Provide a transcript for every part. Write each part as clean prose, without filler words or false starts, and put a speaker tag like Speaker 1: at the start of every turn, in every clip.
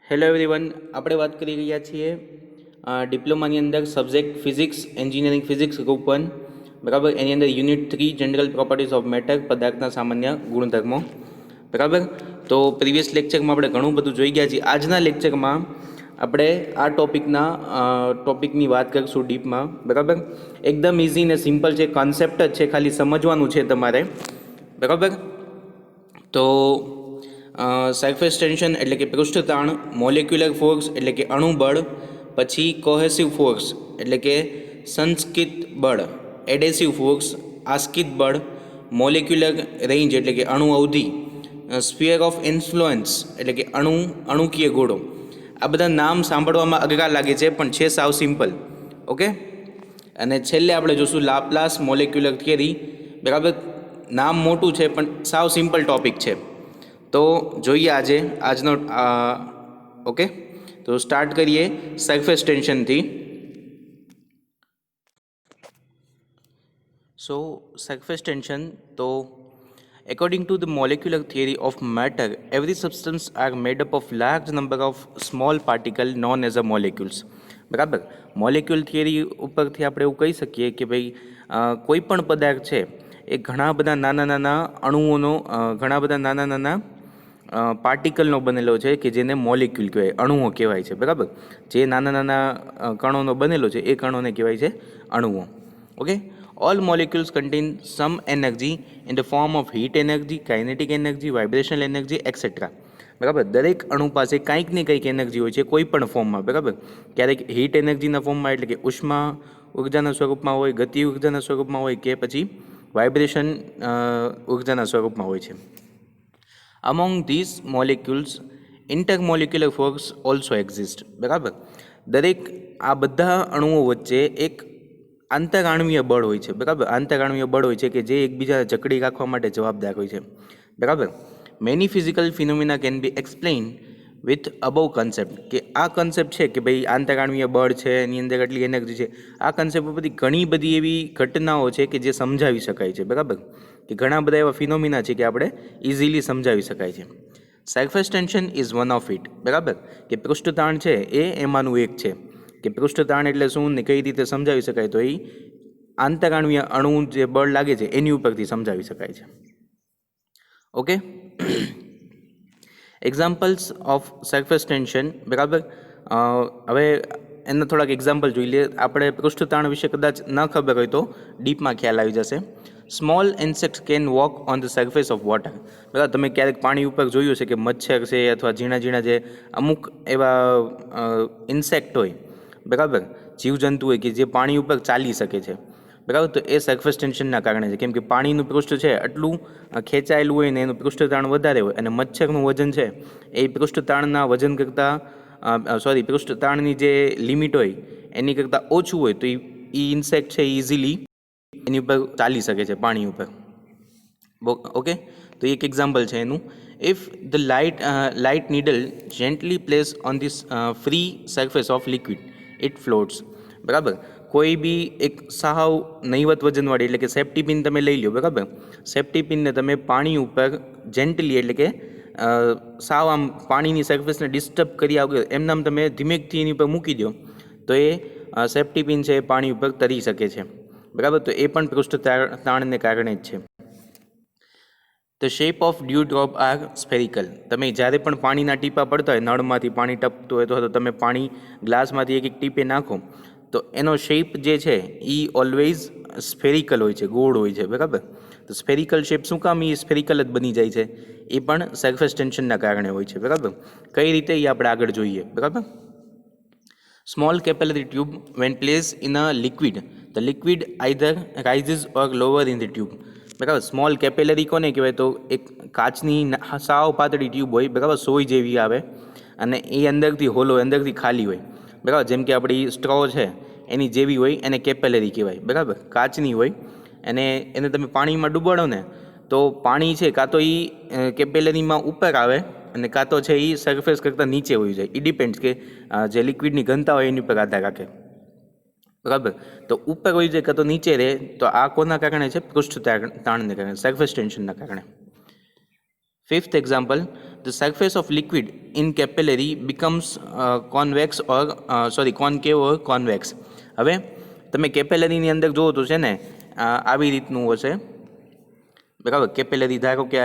Speaker 1: Hello everyone, આપણે વાત કરી રહ્યા છીએ ડિપ્લોમાની અંદર subject physics engineering physics group 1 બરાબર. એની અંદર unit 3 general properties of matter, પદાર્થના સામાન્ય ગુણધર્મો બરાબર. તો પ્રીવિયસ લેક્ચરમાં આપણે ઘણું બધું જોઈ ગયા છીએ. આજના લેક્ચરમાં આપણે આ ટોપિકની વાત કરીશું ડીપમાં બરાબર. એકદમ ઇઝી ને સિમ્પલ છે, કોન્સેપ્ટ જ છે, ખાલી સમજવાનું છે તમારે બરાબર. તો સરફેસ ટેન્શન એટલે કે પૃષ્ઠ તાણ, મોલેક્યુલર ફોર્સ એટલે કે અણુબળ, પછી કોહેસિવ ફોર્સ એટલે કે સંસ્કિત બળ, એડેસિવ ફોર્સ આસ્કિત બળ, મોલેક્યુલર રેન્જ એટલે કે અણુ અવધિ, સ્ફિયર ઓફ ઇન્ફ્લુઅન્સ એટલે કે અણુકીય ગોળો. આ બધા નામ સાંભળવામાં અઘરા લાગે છે પણ છે સાવ સિમ્પલ. ઓકે. અને છેલ્લે આપણે જોશું લાપ્લાસ મોલેક્યુલર થિયરી બરાબર. નામ મોટું છે પણ સાવ સિમ્પલ ટોપિક છે. તો જોઈએ આજનો ઓકે. તો સ્ટાર્ટ કરીએ સરફેસ ટેન્શનથી. સો સરફેસ ટેન્શન, તો according to the molecular theory of matter, every substance are made up of large number of small particle known as a molecules. બરાબર. મોલેક્યુલ થિયરી ઉપરથી આપણે એવું કહી શકીએ કે ભાઈ કોઈ પણ પદાર્થ છે એ ઘણા બધા નાના અણુઓનો, ઘણા બધા નાના પાર્ટિકલનો બનેલો છે કે જેને મોલેક્યુલ કહેવાય, અણુઓ કહેવાય છે બરાબર. જે નાના કણોનો બનેલો છે એ કણોને કહેવાય છે અણુઓ. Okay. All molecules contain some energy in the form of heat energy, kinetic energy, vibrational energy, etc. બરાબર. દરેક અણુ પાસે કંઈક ને કંઈક એનર્જી હોય છે કોઈ પણ ફોર્મમાં બરાબર. ક્યારેક હીટ એનર્જીના ફોર્મમાં એટલે કે ઉષ્મા ઉર્જાના સ્વરૂપમાં હોય, ગતિ ઉર્જાના સ્વરૂપમાં હોય, કે પછી વાઇબ્રેશન ઉર્જાના સ્વરૂપમાં હોય છે. Among these molecules, intermolecular force also exist. બરાબર. દરેક આ બધા અણુઓ વચ્ચે એક આંતરાણવીય બળ હોય છે બરાબર. આંતરાણવીય બળ હોય છે કે જે એકબીજાને જકડી રાખવા માટે જવાબદાર હોય છે બરાબર. Many physical phenomena can be explain with above concept. કે આ કન્સેપ્ટ છે કે ભાઈ આંતરાણવીય બળ છે, એની અંદર એટલી એનર્જી છે, આ કન્સેપ્ટ બધી ઘણી બધી એવી ઘટનાઓ છે કે જે સમજાવી શકાય છે બરાબર. કે ઘણા બધા એવા ફિનોમિના છે કે આપણે ઇઝીલી સમજાવી શકાય છે. Surface tension is one of it બરાબર. કે પૃષ્ઠતાણ છે એ એમાંનું એક છે. કે પૃષ્ઠતાણ એટલે શું ને કઈ રીતે સમજાવી શકાય, તો એ આંતરાણવીય અણુ જે બળ લાગે છે એની ઉપરથી સમજાવી શકાય છે. Okay. Examples of surface tension બરાબર. હવે એના થોડાક એક્ઝામ્પલ જોઈ લઈએ. આપણે પૃષ્ઠતાણ વિશે કદાચ ન ખબર હોય તો ડીપમાં ખ્યાલ આવી જશે. Small insect can walk on the surface of water. બરાબર. તમે ક્યારેક પાણી ઉપર જોયું છે કે મચ્છર છે અથવા ઝીણા જે અમુક એવા ઇન્સેક્ટ હોય બરાબર, જીવજંતુ હોય કે જે પાણી ઉપર ચાલી શકે છે બરાબર. તો એ સરફેસ ટેન્શનના કારણે છે. કેમ કે પાણીનું પૃષ્ઠ છે આટલું ખેંચાયેલું હોય ને એનું પૃષ્ઠતાણ વધારે હોય, અને મચ્છરનું વજન છે એ પૃષ્ઠતાણના વજન કરતાં પૃષ્ઠતાણની જે લિમિટ હોય એની કરતાં ઓછું હોય, તો એ ઇન્સેક્ટ છે ઇઝીલી એની ઉપર ચાલી શકે છે પાણી ઉપર. ઓકે. તો એક એક્ઝામ્પલ છે એનું. If the light needle gently place on this free surface of liquid, it floats. બરાબર. કોઈ બી એક સાવ નહીવત વજનવાળી એટલે કે સેફ્ટી પિન તમે લઈ લો બરાબર. સેફ્ટી પિનને તમે પાણી ઉપર જેન્ટલી એટલે કે સાવ આમ પાણીની સરફેસને ડિસ્ટર્બ કર્યા વગર એમનામ તમે ધીમેકથી એની ઉપર મૂકી દો તો એ સેફ્ટી પિન છે એ પાણી ઉપર તરી શકે છે બરાબર. તો એ પણ પૃષ્ઠ તાણને કારણે જ છે. The shape of dew drop are spherical. તમે જ્યારે પણ પાણીના ટીપા પડતા હોય, નળમાંથી પાણી ટપતું હોય તો તમે પાણી ગ્લાસમાંથી એક ટીપે નાખો તો એનો શેપ જે છે એ ઓલવેઝ સ્ફેરિકલ હોય છે, ગોળ હોય છે બરાબર. તો સ્ફેરિકલ શેપ શું કામ એ સ્ફેરિકલ જ બની જાય છે, એ પણ સરફેસ ટેન્શનના કારણે હોય છે બરાબર. કઈ રીતે એ આપણે આગળ જોઈએ બરાબર. Small capillary tube when place in a liquid, the liquid either rises or lower in the tube બરાબર. સ્મોલ કેપિલરી કોને કહેવાય, તો એક કાચની સાવ પાતળી ટ્યુબ હોય બરાબર, સોય જેવી આવે, અને એ અંદરથી હોલો, અંદરથી ખાલી હોય બરાબર. જેમ કે આપણી સ્ટ્રો છે એની જેવી હોય, એને કેપિલરી કહેવાય બરાબર. કાચની હોય અને એને તમે પાણીમાં ડૂબાડો ને તો પાણી છે કાં તો એ કેપિલરીમાં ઉપર આવે અને કાં તો છે એ સરફેસ કરતાં નીચે હોઈ જાય. એ ડિપેન્ડ્સ કે જે લિક્વિડની ઘનતા હોય એની ઉપર આધાર રાખે બરાબર. તો ઉપર હોઈ જાય કાં તો નીચે રહે. તો આ કોના કારણે છે? પૃષ્ઠ તાણને કારણે, સરફેસ ટેન્શનના કારણે. Fifth example, the surface of liquid in capillary becomes convex or concave or convex. હવે તમે કેપિલરીની અંદર જુઓ તો છે ને આવી રીતનું હશે, બરાબર. કેપિલરી ધારો કે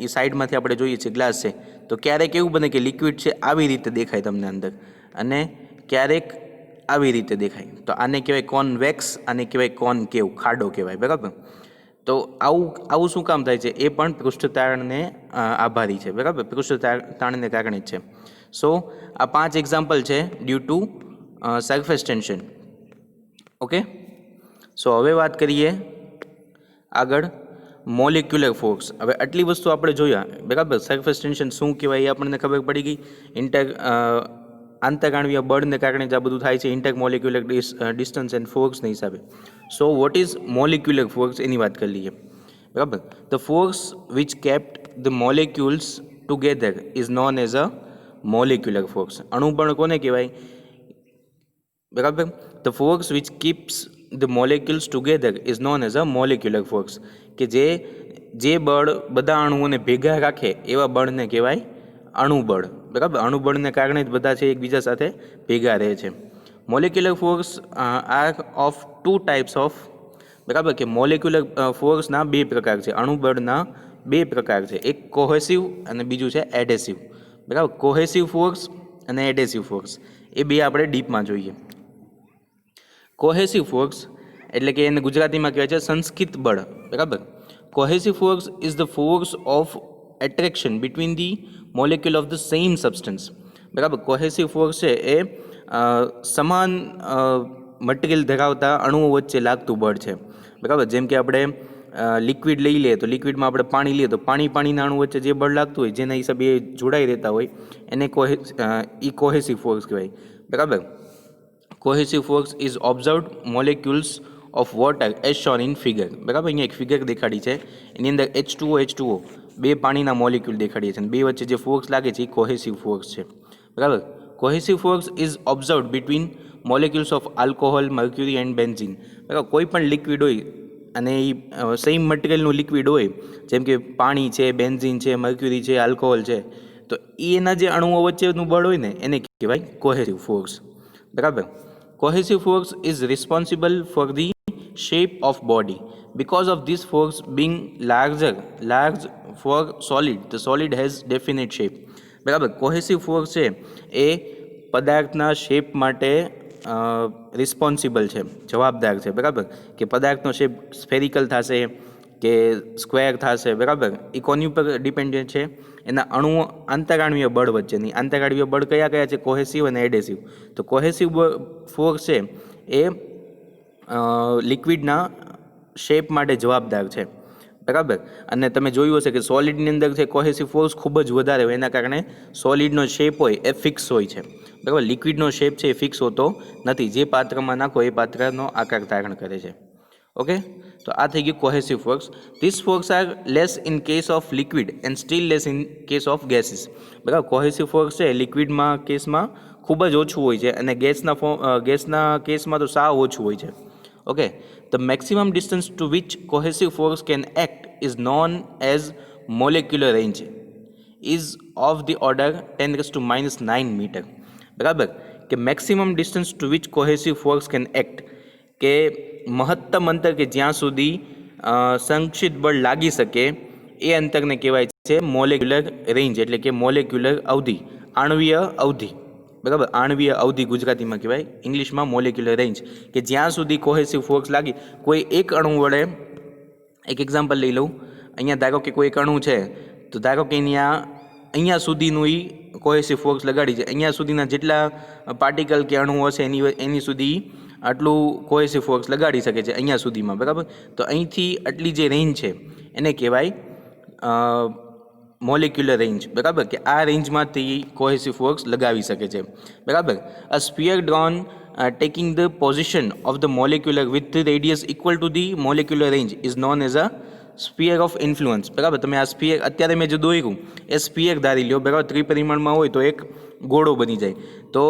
Speaker 1: એ સાઈડમાંથી આપણે જોઈએ છીએ ગ્લાસ છે, તો ક્યારેક એવું બને કે લિક્વિડ છે આવી રીતે દેખાય તમને અંદર, અને ક્યારેક આવી રીતે દેખાય. તો આને કહેવાય કોન્વેક્સ, આને કહેવાય કોન્કેવ, ખાડો કહેવાય, બરાબર. તો આવું શું કામ થાય છે? એ પણ પૃષ્ઠતાણને આભારી છે, બરાબર. પૃષ્ઠતાણને કારણે જ છે. સો આ 5 એક્ઝામ્પલ છે due to surface tension. Okay, so હવે વાત કરીએ આગળ મોલિક્યુલર ફોર્સ. હવે આટલી વસ્તુ આપણે જોયા, બરાબર. સરફેસ ટેન્શન શું કહેવાય એ આપણને ખબર પડી ગઈ. આંતરઆણવીય બળને કારણે જ આ બધું થાય છે, ઇન્ટરમોલિક્યુલર ડિસ્ટન્સ એન્ડ ફોર્સના હિસાબે. So what is molecular force એની વાત કરી લઈએ, બરાબર. The force which kept the molecules together is known as a molecular force. અણુબળ કોને કહેવાય? બરાબર. The force which keeps the molecules together is known as a molecular force. કે જે બળ બધા અણુઓને ભેગા રાખે એવા બળને કહેવાય અણુબળ, બરાબર. અણુબળને કારણે જ બધા છે એકબીજા સાથે ભેગા રહે છે. Molecular force are of 2 types of, બરાબર. કે મોલિક્યુલર ફોર્સના 2 પ્રકાર છે, અણુબળના 2 પ્રકાર છે. એક કોહેસિવ અને બીજું છે એડહેસિવ, બરાબર. કોહેસિવ ફોર્સ અને એડહેસિવ ફોર્સ એ બે આપણે ડીપમાં જોઈએ. કોહેસિવ ફોર્સ એટલે કે એને ગુજરાતીમાં કહેવાય છે સંસ્કિત બળ, બરાબર. Cohesive force is the force of attraction between the molecule of the same substance, બરાબર. કોહેસિવ ફોર્સ છે એ સમાન મટીરિયલ ધરાવતા અણુઓ વચ્ચે લાગતું બળ છે, બરાબર. જેમ કે આપણે લિક્વિડ લઈ લઈએ તો લિક્વિડમાં આપણે પાણી લઈએ તો પાણીના અણુ વચ્ચે જે બળ લાગતું હોય, જેના હિસાબે એ જોડાઈ રહેતા હોય, એને કોહેસિવ ફોર્સ કહેવાય, બરાબર. Cohesive force is observed molecules of water as shown in figure, બરાબર. અહીંયા એક ફિગર દેખાડી છે, એની અંદર H2O બે પાણીના મોલિક્યુલ દેખાડીએ છે, અને બે વચ્ચે જે ફોર્સ લાગે છે એ કોહેસિવ ફોર્સ છે, બરાબર. Cohesive force is observed between molecules of alcohol, mercury and benzene, બરાબર. કોઈ પણ લિક્વિડ હોય અને એ સેમ મટીરિયલનું લિક્વિડ હોય, જેમ કે પાણી છે, બેન્ઝીન છે, મર્ક્યુરી છે, આલ્કોહોલ છે, તો એના જે અણુઓ વચ્ચેનું બળ હોય ને એને કહેવાય કોહેસિવ ફોર્સ, બરાબર. Cohesive force is responsible for the shape of body. Because of this force being large for solid, the solid has definite shape, બરાબર. કોહેસિવ ફોર્સ છે એ પદાર્થના શેપ માટે રિસ્પોન્સિબલ છે, જવાબદાર છે, બરાબર. કે પદાર્થનો શેપ સ્ફેરિકલ થશે કે સ્ક્વેર થશે, બરાબર. એ કોની ઉપર ડિપેન્ડન્ટ છે? એના અણુઓ આંતરઆણવીય બળ વચ્ચેની. આંતરઆણવીય બળ કયા કયા છે? કોહેસિવ અને એડહેસિવ. તો કોહેસિવ ફોર્સ છે એ લિક્વિડના શેપ માટે જવાબદાર છે, બરાબર. અને તમે જોયું હશે કે સોલિડની અંદર છે કોહેસિવ ફોર્સ ખૂબ જ વધારે હોય, એના કારણે સોલિડનો શેપ હોય એ ફિક્સ હોય છે, બરાબર. લિક્વિડનો શેપ છે એ ફિક્સ હોતો નથી, જે પાત્રમાં નાખો એ પાત્રનો આકાર ધારણ કરે છે. ઓકે, તો આ થઈ ગયું cohesive force. This force are less in case of liquid and still less in case of gases, બરાબર. કોહેસિવ ફોર્સ છે લિક્વિડમાં કેસમાં ખૂબ જ ઓછું હોય છે, અને ગેસના કેસમાં તો સાવ ઓછું હોય છે. Okay, the maximum distance to which cohesive force can act is known as molecular range is of the order 10⁻⁹ metre, બરાબર. કે maximum distance to which cohesive force can act, કે મહત્તમ અંતર કે જ્યાં સુધી સંક્ષિપ્ત બળ લાગી શકે એ અંતરને કહેવાય છે મોલેક્યુલર રેન્જ, એટલે કે મોલેક્યુલર અવધિ, આણવીય અવધિ, બરાબર. આણવીય અવધિ ગુજરાતીમાં કહેવાય, ઇંગ્લિશમાં મોલેક્યુલર રેન્જ. કે જ્યાં સુધી કોહેસિવ ફોર્સ લાગી કોઈ એક અણુ વડે, એક એક્ઝામ્પલ લઈ લઉં. અહીંયા ધારો કે કોઈ એક અણુ છે, તો ધારો કે અહીંયા સુધીનું એ કોહેસિવ ફોર્સ લગાડી છે, અહીંયા સુધીના જેટલા પાર્ટિકલ કે અણુ હશે એની સુધી આટલું કોહેસિવ ફોર્સ લગાડી શકે છે અહીંયા સુધીમાં, બરાબર. તો અહીંથી આટલી જે રેન્જ છે એને કહેવાય મોલિક્યુલર રેન્જ, બરાબર. કે આ રેન્જમાંથી કોહેસિવ ફોર્સ લગાવી શકે છે, બરાબર. A sphere drawn taking the position of the molecular with the radius equal to the molecular range is known as a sphere of influence, બરાબર. તમે આ સ્ફિયર અત્યારે મેં જે દોર્યું એ સ્ફિયર ધારી લ્યો, બરાબર. ત્રિપરિમાણમાં હોય તો એક ગોળો બની જાય, તો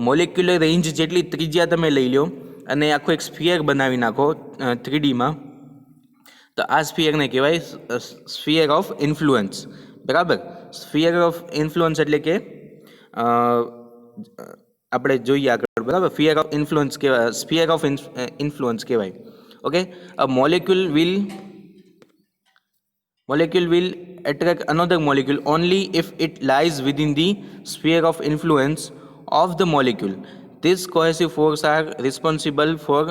Speaker 1: મોલિક્યુલર રેન્જ જેટલી ત્રિજ્યા તમે લઈ લો અને આખો એક સ્ફિયર બનાવી નાખો 3Dમાં, તો આ સ્ફિયરને કહેવાય સ્ફિયર ઓફ ઇન્ફ્લુઅન્સ, બરાબર. સ્ફિયર ઓફ ઇન્ફ્લુઅન્સ એટલે કે આપણે જોઈએ આગળ, બરાબર. ફિયર ઓફ ઇન્ફ્લુઅન્સ કહેવાય, સ્ફિયર ઓફ ઇન્ફ્લુઅન્સ કહેવાય. Okay, a molecule will attract another molecule only if it lies within the sphere of influence of the molecule. These cohesive forces are responsible for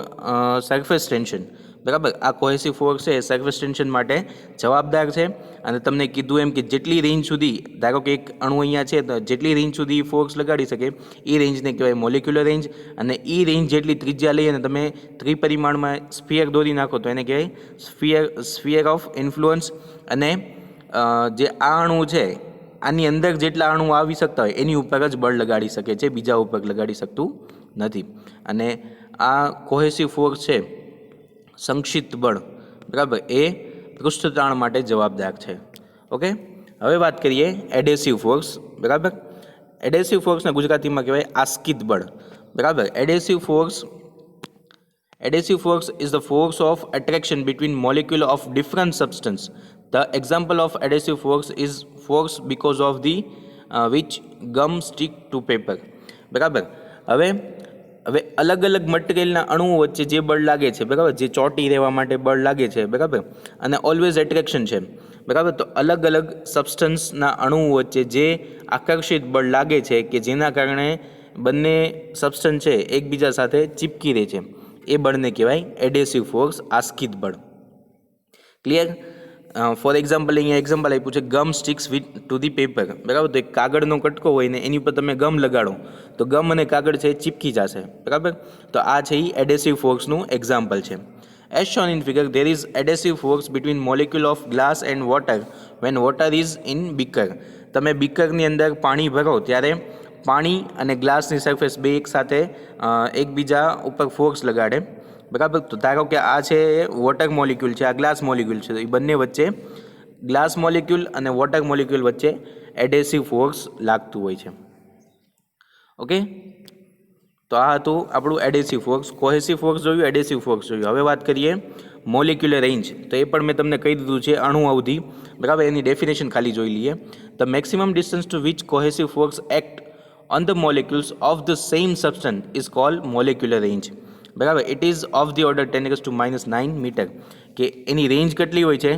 Speaker 1: surface tension. બરાબર, આ cohesive force છે surface tension માટે જવાબદાર છે. અને તમને કીધું એમ કે જેટલી રેન્જ સુધી, ધારો કે એક અણુ અહીંયા છે તો જેટલી રેન્જ સુધી ફોર્સ લગાડી શકે એ રેન્જને કહેવાય મોલિક્યુલર રેન્જ. અને એ રેન્જ જેટલી ત્રિજ્યા લઈ અને તમે ત્રિપરિમાણમાં સ્ફિયર દોરી નાખો તો એને કહેવાય સ્ફિયર ઓફ ઇન્ફ્લુઅન્સ. અને જે આ અણુ છે આની અંદર જેટલા અણુ આવી શકતા હોય એની ઉપર જ બળ લગાડી શકે છે, બીજા ઉપર લગાડી શકતું નથી. અને આ કોહેસિવ ફોર્સ છે સંક્ષિપ્ત બળ, બરાબર, એ પૃષ્ઠતાણ માટે જવાબદાર છે. ઓકે, હવે વાત કરીએ એડેસિવ ફોર્સ. બરાબર, એડેસિવ ફોર્સને ગુજરાતીમાં કહેવાય આસ્કિત બળ. બરાબર, એડેસિવ force is the force of attraction between molecule of different substance. The example of adhesive force is force because of the which gum stick to paper. બરાબર, હવે અલગ અલગ મટીરિયલના અણુઓ વચ્ચે જે બળ લાગે છે, બરાબર, જે ચોંટી રહેવા માટે બળ લાગે છે, બરાબર, અને ઓલવેઝ એટ્રેક્શન છે, બરાબર. તો અલગ અલગ સબસ્ટન્સના અણુઓ વચ્ચે જે આકર્ષિત બળ લાગે છે કે જેના કારણે બંને સબસ્ટન્સ છે એકબીજા સાથે ચીપકી રહે છે, એ બળને કહેવાય એડેસિવ ફોર્સ, આસ્કિત બળ. ક્લિયર? ફોર એક્ઝામ્પલ, અહીંયા એક્ઝામ્પલ આપ્યું છે gum sticks with to the paper. બરાબર, તો એક કાગળનો કટકો હોય ને એની ઉપર તમે ગમ લગાડો તો ગમ અને કાગળ છે એ ચીપકી જશે. બરાબર, તો આ છે એ એડેસિવ ફોર્સનું એક્ઝામ્પલ છે. As shown in figure, there is adhesive force between molecule of glass and water when water is in beaker. તમે બીકરની અંદર પાણી ભરો ત્યારે પાણી અને ગ્લાસની સરફેસ બે એક સાથે એકબીજા ઉપર ફોર્સ લગાડે. બરાબર, તો ધારો કે આ છે વોટર મોલિક્યુલ છે, આ ગ્લાસ મોલિક્યુલ છે, તો એ બંને વચ્ચે ગ્લાસ મોલિક્યુલ અને વોટર મોલિક્યુલ વચ્ચે એડેસિવ ફોર્સ લાગતું હોય છે. ઓકે, તો આ હતું આપણું એડેસિવ ફોર્સ. કોહેસિવ ફોર્સ જોયું, એડેસિવ ફોર્સ જોયું. હવે વાત કરીએ મોલિક્યુલર રેન્જ. તો એ પણ મેં તમને કહી દીધું છે, અણુ અવધિ. બરાબર, એની ડેફિનેશન ખાલી જોઈ લઈએ. The maximum distance to which cohesive force act on the molecules of the same substance is called molecular range. બરાબર, it is of the order 10⁻⁹ metre. કે એની રેન્જ કેટલી હોય છે?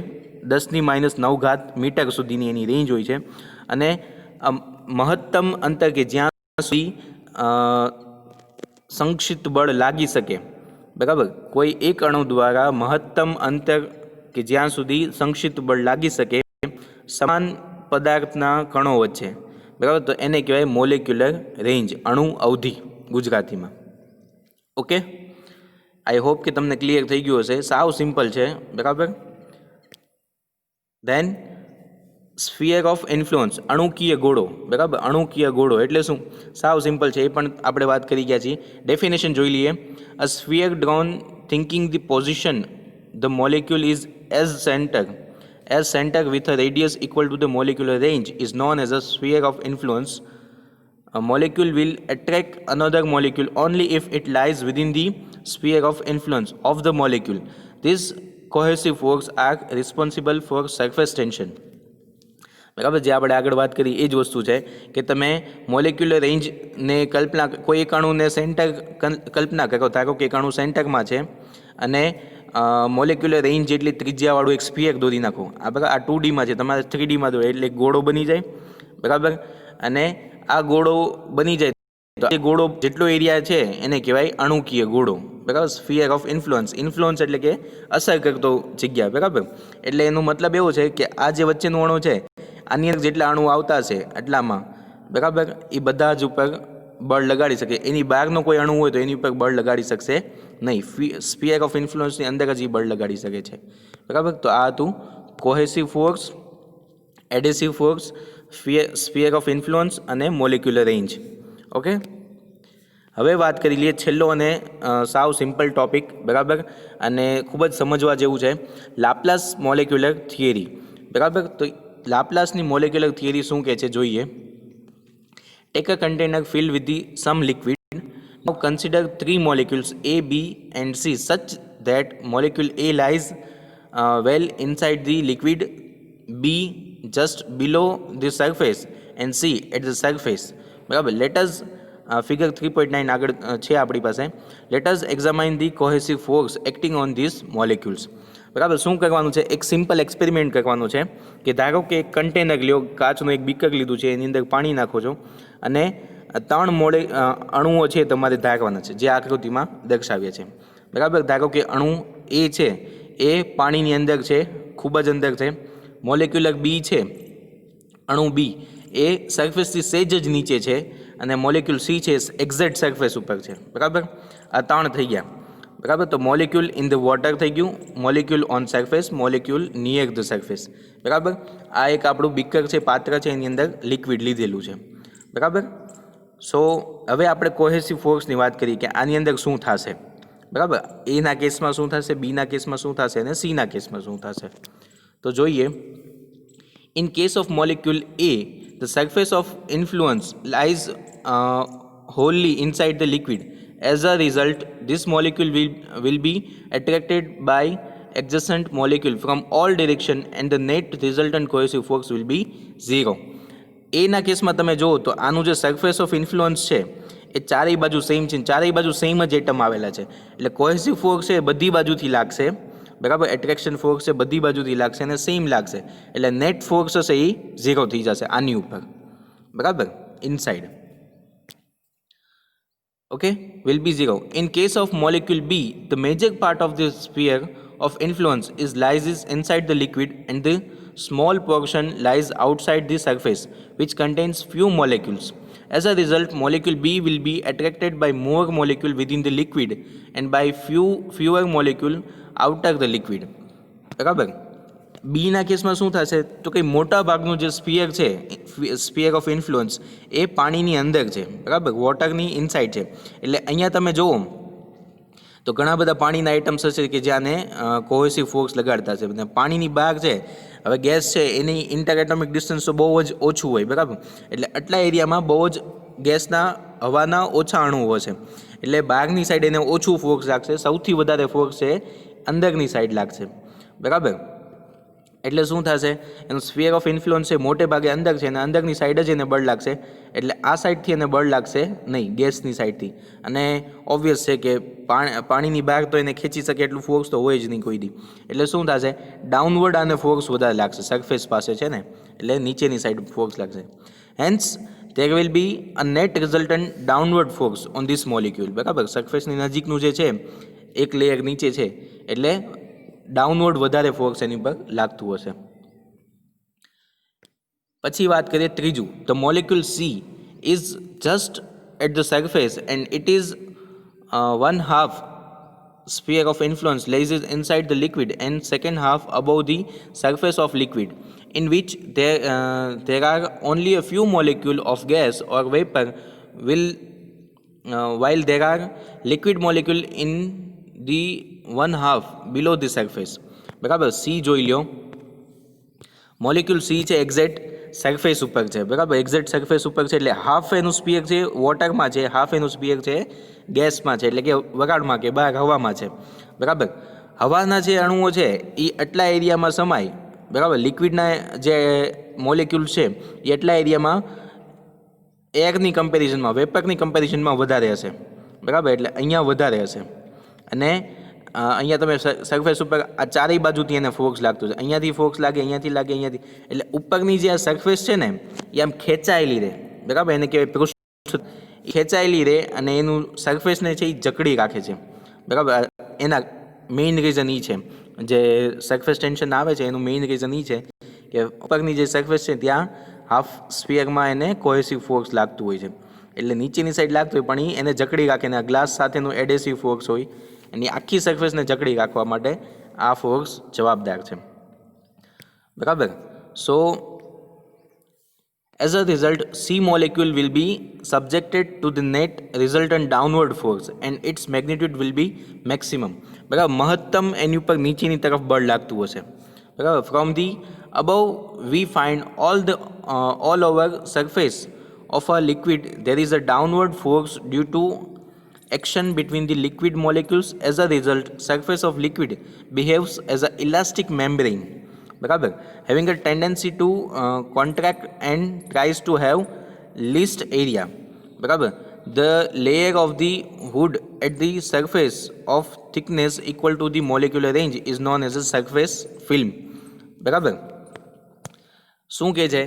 Speaker 1: 10⁻⁹ મીટર સુધીની એની રેન્જ હોય છે. અને મહત્તમ અંતર કે જ્યાં સુધી સંક્ષિપ્ત બળ લાગી શકે, બરાબર, કોઈ એક અણુ દ્વારા મહત્તમ અંતર કે જ્યાં સુધી સંક્ષિપ્ત બળ લાગી શકે સમાન પદાર્થના કણો વચ્ચે, બરાબર, તો એને કહેવાય મોલેક્યુલર રેન્જ, અણુ અવધિ ગુજરાતીમાં. ઓકે, આઈ હોપ કે તમને ક્લિયર થઈ ગયું હશે. સાવ સિમ્પલ છે. બરાબર. ધેન સ્ફિયર ઓફ ઇન્ફ્લુઅન્સ, અણુકીય ગોળો. બરાબર, અણુકીય ગોળો એટલે શું? સાવ સિમ્પલ છે, એ પણ આપણે વાત કરી ગયા છીએ. ડેફિનેશન જોઈ લઈએ. A sphere drawn thinking the position the molecule is as center with a radius equal to the molecular range is known as a sphere of influence. A molecule will attract another molecule only if it lies within the sphere of influence of the molecule. These cohesive forces are responsible for surface tension. બરાબર, જે આપણે આગળ વાત કરી એ જ વસ્તુ છે કે તમે મોલેક્યુલર રેન્જને કલ્પના, કોઈ એક અણુને સેન્ટર કલ્પના કરો, ધારો કે એક અણુ સેન્ટરમાં છે અને મોલેક્યુલર રેન્જ જેટલી ત્રિજ્યાવાળું એક સ્ફિયર દોરી નાખો. આ બરાબર, આ 2Dમાં છે, તમારે 3Dમાં દોરે એટલે ગોળો બની જાય. બરાબર, અને આ ગોળો બની જાય તો એ ગોળો જેટલો એરિયા છે એને કહેવાય અણુકીય ગોળો. બરાબર, સ્ફિયર ઓફ ઇન્ફ્લુઅન્સ. ઇન્ફ્લુઅન્સ એટલે કે અસર કરતો જગ્યા. બરાબર, એટલે એનો મતલબ એવો છે કે આ જે વચ્ચેનું અણુ છે આની અંદર જેટલા અણુ આવતા છે એટલામાં, બરાબર, એ બધા જ ઉપર બળ લગાડી શકે. એની બહારનો કોઈ અણુ હોય તો એની ઉપર બળ લગાડી શકશે નહીં. સ્ફિયર ઓફ ઇન્ફ્લુઅન્સની અંદર જ એ બળ લગાડી શકે છે. બરાબર, તો આ હતું cohesive force, adhesive force, sphere of influence અને મોલિક્યુલર રેન્જ. ઓકે, હવે વાત કરી લઈએ છેલ્લો અને સાવ સિમ્પલ ટોપિક. બરાબર, અને ખૂબ જ સમજવા જેવું છે, લાપ્લાસ મોલેક્યુલર થિયરી. બરાબર, તો લાપ્લાસની મોલેક્યુલર થિયરી શું કહે છે જોઈએ. Take a container filled with the some liquid. Now consider three molecules A, B and C such that molecule A lies well inside the liquid, B just below the surface and C at the surface. બરાબર. Let us figure 3.9 આગળ છે આપણી પાસે. Let us examine the cohesive force acting on this molecules. બરાબર. શું કરવાનું છે? એક સિમ્પલ એક્સપેરિમેન્ટ કરવાનું છે કે ધારો કે એક કન્ટેનર લ્યો, કાચનું એક બીકર લીધું છે, એની અંદર પાણી નાખો છો અને 3 અણુઓ છે તમારે ધારવાના છે, જે આકૃતિમાં દર્શાવ્યા છે. બરાબર. ધારો કે અણુ એ છે એ પાણીની અંદર છે, ખૂબ જ અંદર છે. મોલેક્યુલર બી છે, અણુ બી એ સરફેસથી સેજ જ નીચે છે અને મોલેક્યુલ સી છે એક્ઝેક્ટ સરફેસ ઉપર છે. બરાબર. આ 3 થઈ ગયા. બરાબર. તો મોલેક્યુલ ઇન ધ વોટર થઈ ગયું, molecule on surface, molecule near the surface. બરાબર. આ એક આપણું બીકર છે, પાત્ર છે, એની અંદર લિક્વિડ લીધેલું છે. બરાબર. સો હવે આપણે કોહેસિવ ફોર્સની વાત કરીએ કે આની અંદર શું થશે. બરાબર. એના કેસમાં શું થશે, બીના કેસમાં શું થશે અને સીના કેસમાં શું થશે. તો જોઈએ. In case of molecule A, the surface of influence lies wholly inside the liquid. As a result, this molecule will be attracted by adjacent molecule from all direction and the net resultant cohesive force will be 0. એના કેસમાં તમે જુઓ તો આનું જે surface of influence છે એ ચારેય બાજુ સેમ છે, ચારેય બાજુ સેમ જ એટમ આવેલા છે, એટલે કોહેસિવ ફોર્સ છે બધી બાજુથી લાગશે. બરાબર. એટ્રેક્શન ફોર્સ છે બધી બાજુથી લાગશે અને સેમ લાગશે, એટલે નેટ ફોર્સ હશે એ 0 થઈ જશે આની ઉપર. બરાબર. Inside okay will be 0. In case of molecule B, the major part of the sphere of influence lies inside the liquid and the small portion lies outside the surface, which contains few molecules. As a result, molecule B will be attracted by more molecule within the liquid and by fewer molecule outer the liquid. બરાબર. બીના કેસમાં શું થશે તો કંઈ મોટા ભાગનું જે sphere છે, સ્ફિયર ઓફ ઇન્ફ્લુઅન્સ, એ પાણીની અંદર છે. બરાબર. વોટરની ઇનસાઇડ છે. એટલે અહીંયા તમે જુઓ તો ઘણા બધા પાણીના આઇટમ્સ હશે કે જ્યાંને કોહેસિવ ફોર્સ લગાડતા છે. પાણીની બહાર છે, હવે ગેસ છે એની ઇન્ટર એટોમિક ડિસ્ટન્સ તો બહુ જ ઓછું હોય. બરાબર. એટલે આટલા એરિયામાં બહુ જ ગેસના હવાના ઓછા અણુઓ છે, એટલે બહારની સાઈડ એને ઓછું ફોર્સ લાગશે. સૌથી વધારે ફોર્સ છે અંદરની સાઈડ લાગશે. બરાબર. એટલે શું થશે, એનું સ્ફિયર ઓફ ઇન્ફ્લુઅન્સ છે મોટે ભાગે અંદર છે અને અંદરની સાઈડ જ એને બળ લાગશે, એટલે આ સાઈડથી એને બળ લાગશે નહીં, ગેસની સાઈડથી. અને ઓબ્વિયસ છે કે પાણીની બહાર તો એને ખેંચી શકે એટલું ફોર્સ તો હોય જ નહીં કોઈ દી, એટલે શું થશે ડાઉનવર્ડ આને ફોર્સ વધારે લાગશે, સરફેસ પાસે છે ને એટલે નીચેની સાઈડ ફોર્સ લાગશે. Hence there will be a net resultant downward force on this molecule. બરાબર. સરફેસની નજીકનું જે છે એક લેયર નીચે છે એટલે ડાઉનવર્ડ વધારે ફોર્સ એની પર લાગતું હશે. પછી વાત કરીએ ત્રીજું. The molecule C is just at the surface and it is 1/2 sphere of influence lies inside the liquid and second half above the surface of liquid, in which there are only a few molecules of gas or vapor while there are liquid molecule in the 1/2 below the surface. બરાબર. C જોઈ લ્યો. Molecule C છે exact surface ઉપર છે. બરાબર. Exact surface ઉપર છે એટલે હાફ એનું સ્પિયર છે વોટરમાં છે, હાફ એનું સ્પિયર છે ગેસમાં છે, એટલે કે વગાડમાં કે બહાર હવામાં છે. બરાબર. હવાના જે અણુઓ છે એ આટલા એરિયામાં સમાય. બરાબર. લિક્વિડના જે મોલિક્યુલ છે એ એટલા એરિયામાં એરની કમ્પેરિઝનમાં, વેપરની કમ્પેરિઝનમાં વધારે હશે. બરાબર. એટલે અહીંયા વધારે હશે અને અહીંયા તમે સરફેસ ઉપર આ ચારેય બાજુથી એને ફોર્સ લાગતું છે. અહીંયાથી ફોર્સ લાગે, અહીંયાથી લાગે, અહીંયાથી, એટલે ઉપરની જે આ સરફેસ છે ને એ આમ ખેંચાયેલી રહે. બરાબર. એને કહેવાય પૃષ્ઠ. ખેંચાયેલી રહે અને એનું સરફેસને છે એ જકડી રાખે છે. બરાબર. એના મેઇન રીઝન એ છે, જે સરફેસ ટેન્શન આવે છે એનું મેઇન રીઝન એ છે કે ઉપરની જે સરફેસ છે ત્યાં હાફ સ્ફિયરમાં એને કોહેસિવ ફોર્સ લાગતું હોય છે, એટલે નીચેની સાઈડ લાગતું હોય પણ એને જકડી રાખે ને આ ગ્લાસ સાથેનું એડેસિવ ફોર્સ હોય એની આખી સરફેસને જકડી રાખવા માટે આ ફોર્સ જવાબદાર છે. બરાબર. સો as a result, C molecule will be subjected to the net resultant downward force and its magnitude will be maximum. બરાબર. મહત્તમ એની ઉપર નીચેની તરફ બળ લાગતું હશે. બરાબર. from the above we find all over surface of a liquid there is a downward force due to action between the liquid molecules. As a result, surface of liquid behaves as an elastic membrane બરાબર. Having a tendency to contract and tries to have least area. બરાબર. The layer of the hood at the surface of thickness equal to the molecular range is known as a surface film. બરાબર. શું કહે છે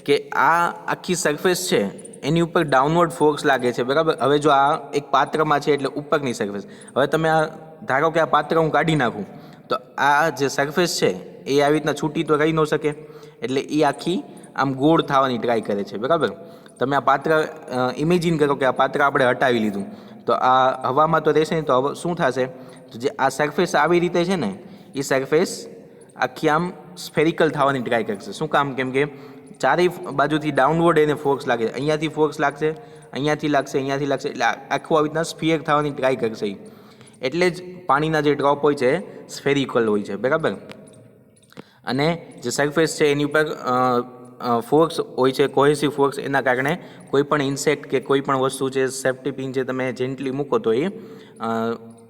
Speaker 1: કે આ આખી surface છે એની ઉપર ડાઉનવર્ડ ફોર્સ લાગે છે. બરાબર. હવે જો આ એક પાત્રમાં છે એટલે ઉપરની સરફેસ. હવે તમે આ ધારો કે આ પાત્ર હું કાઢી નાખું તો આ જે સરફેસ છે એ આવી રીતના છૂટી તો રહી ન શકે, એટલે એ આખી આમ ગોળ થવાની ટ્રાય કરે છે. બરાબર. તમે આ પાત્ર ઇમેજિન કરો કે આ પાત્ર આપણે હટાવી લીધું તો આ હવામાં તો રહેશે નહીં, તો હવે શું થશે? તો જે આ સરફેસ આવી રીતે છે ને એ સરફેસ આખી આમ સ્ફેરિકલ થવાની ટ્રાય કરશે. શું કામ? કેમ કે ચારેય બાજુથી ડાઉનવર્ડ એને ફોર્સ લાગે. અહીંયાથી ફોર્સ લાગશે, અહીંયાથી લાગશે, અહીંયાથી લાગશે, એટલે આખું આવી રીતના સ્ફિયર થવાની ટ્રાય કરશે. એટલે જ પાણીના જે ડ્રોપ હોય છે સ્ફેરિકલ હોય છે. બરાબર. અને જે સરફેસ છે એની ઉપર ફોર્સ હોય છે, કોહેસિવ ફોર્સ, એના કારણે કોઈ પણ ઇન્સેક્ટ કે કોઈ પણ વસ્તુ છે, સેફ્ટી પિન છે, તમે જેન્ટલી મૂકો તો એ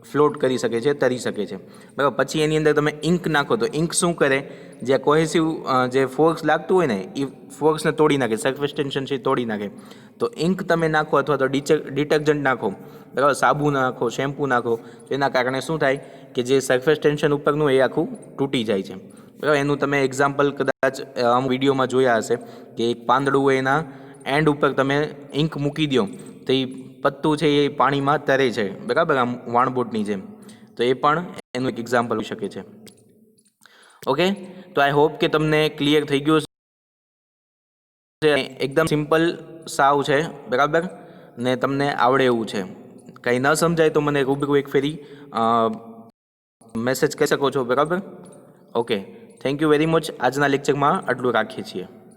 Speaker 1: ફ્લોટ કરી શકે છે, તરી શકે છે. બરાબર. પછી એની અંદર તમે ઇંક નાખો તો ઇંક શું કરે? જે કોહેસિવ જે ફોર્સ લાગતું હોય ને એ ફોર્સને તોડી નાખે, સરફેસ ટેન્શન છે તોડી નાખે. તો ઇંક તમે નાખો અથવા તો ડિટર્જન્ટ નાખો, બરાબર, સાબુ નાખો, શેમ્પૂ નાખો, તો એના કારણે શું થાય કે જે સરફેસ ટેન્શન ઉપરનું એ આખું તૂટી જાય છે. બરાબર. એનું તમે એક્ઝામ્પલ કદાચ આમ વિડીયોમાં જોયા હશે કે એક પાંદડું હોય એના એન્ડ ઉપર તમે ઇંક મૂકી દો તો એ પત્તું છે એ પાણીમાં તરે છે. બરાબર. આમ વાણબોટની જેમ. તો એ પણ એનું એક એક્ઝામ્પલ હોઈ શકે છે. ઓકે. તો આઈ હોપ કે તમને ક્લિયર થઈ ગયું છે. એકદમ સિમ્પલ સાવ છે. બરાબર. ને તમને આવડે એવું છે. કંઈ ન સમજાય તો મને રૂબરૂ એક ફેરી મેસેજ કરી શકો છો. બરાબર. Okay. Thank you very much. આજના લેક્ચરમાં આટલું રાખીએ છીએ.